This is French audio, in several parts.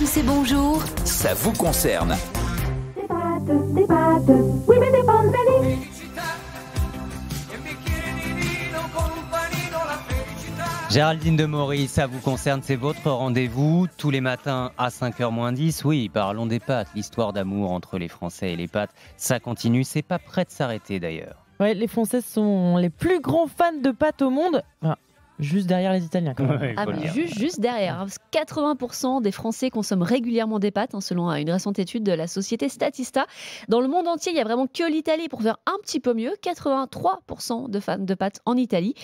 Anaïs et bonjour. Ça vous concerne. Des pâtes, oui mais des bonnes amies. Géraldine de Maurice, ça vous concerne, c'est votre rendez-vous tous les matins à 5h moins 10. Oui, parlons des pâtes, l'histoire d'amour entre les Français et les pâtes, ça continue, c'est pas prêt de s'arrêter d'ailleurs. Ouais, les Français sont les plus grands fans de pâtes au monde. Enfin, juste derrière les Italiens quand même. Ouais, Ah, faut le mais dire. juste derrière. 80% des Français consomment régulièrement des pâtes, selon une récente étude de la société Statista. Dans le monde entier, il n'y a vraiment que l'Italie pour faire un petit peu mieux. 83% de fans de pâtes en Italie.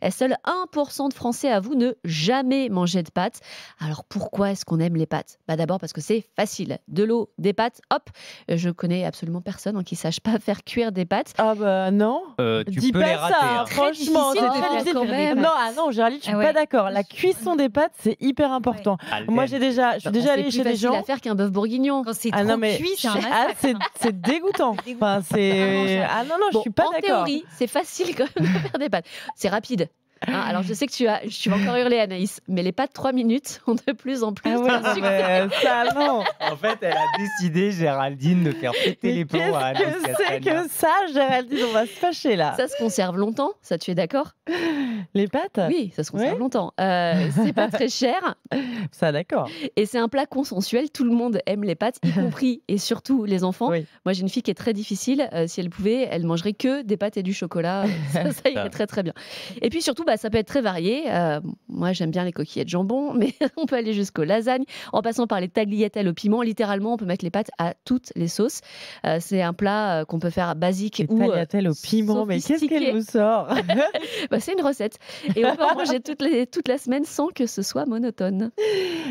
Et seul 1% de Français avouent ne jamais manger de pâtes. Alors pourquoi est-ce qu'on aime les pâtes ? D'abord parce que c'est facile. De l'eau, des pâtes, hop. Je connais absolument personne qui ne sache pas faire cuire des pâtes. Ah bah non. Tu Dis peux pas les rater. ça, hein. Très franchement, difficile c'est de très faire difficile. quand même. Non, Géraldine, je suis Ah ouais. pas d'accord. La cuisson des pâtes, c'est hyper important. Al Moi, dente. je suis déjà C'est allée plus chez des facile gens. à faire qu'un bœuf bourguignon. Quand c'est Ah trop non, mais cuit, c'est un ah, massacre. c'est dégoûtant. Enfin, c'est ah non non, je Bon, suis pas en d'accord. théorie, c'est facile quand même de faire des pâtes. C'est rapide. Alors je sais que tu vas encore hurler Anaïs, mais les pâtes 3 minutes ont de plus en plus Ah ouais, de non, succès. mais ça non. En fait, elle a décidé, Géraldine, de faire péter Mais les plombs à qu'est-ce Anaïs que c'est Castagna. que ça, Géraldine? On va se fâcher là. Ça se conserve longtemps, ça tu es d'accord ? Les pâtes? Oui, ça se conserve Ouais. longtemps. C'est pas très cher Ça d'accord. et c'est un plat consensuel. Tout le monde aime les pâtes, y compris et surtout les enfants. Oui. Moi j'ai une fille qui est très difficile. Si elle pouvait, elle mangerait que des pâtes et du chocolat. Ça irait très très bien. Et puis surtout, ça peut être très varié. Moi j'aime bien les coquillettes de jambon, mais on peut aller jusqu'aux lasagnes, en passant par les tagliatelles au piment. Littéralement, on peut mettre les pâtes à toutes les sauces. C'est un plat qu'on peut faire basique Les ou tagliatelles au piment, mais qu'est-ce sophistiqué. qu'elle nous sort? C'est une recette. Et on peut en manger toute la semaine sans que ce soit monotone.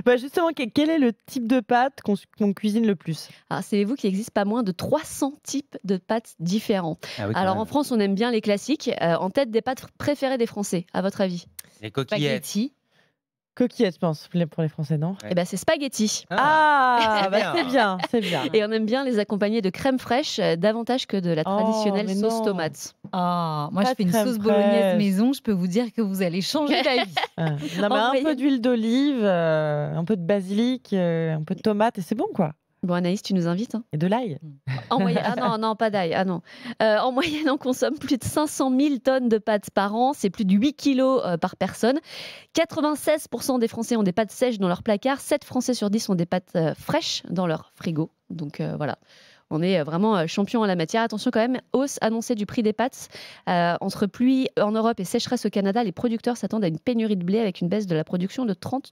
Bah justement, quel est le type de pâte qu'on cuisine le plus? Alors, savez-vous qu'il existe pas moins de 300 types de pâtes différents. Ah oui, quand Alors, même. en France, on aime bien les classiques. En tête des pâtes préférées des Français, à votre avis ? Les coquillettes. Spaghetti. Coquillettes, je pense, pour les Français, non? Ouais. Eh ben, c'est spaghetti. Ah, c'est bah bien. c'est bien, c'est bien. Et on aime bien les accompagner de crème fraîche, davantage que de la Oh, traditionnelle mais sauce non. tomate. Ah, moi, Pas je de fais une crème sauce bolognaise fraîche. maison. Je peux vous dire que vous allez changer d'avis. Non, mais En un peu moyenne. d'huile d'olive, un peu de basilic, un peu de tomate, et c'est bon, quoi. Bon, Anaïs, tu nous invites, hein. Et de l'ail. En moyenne, ah non, pas d'ail. Ah non. En moyenne, on consomme plus de 500 000 tonnes de pâtes par an. C'est plus de 8 kilos par personne. 96% des Français ont des pâtes sèches dans leur placard. 7 Français sur 10 ont des pâtes fraîches dans leur frigo. Donc voilà. On est vraiment champion en la matière. Attention quand même, hausse annoncée du prix des pâtes. Entre pluie en Europe et sécheresse au Canada, les producteurs s'attendent à une pénurie de blé avec une baisse de la production de 32%.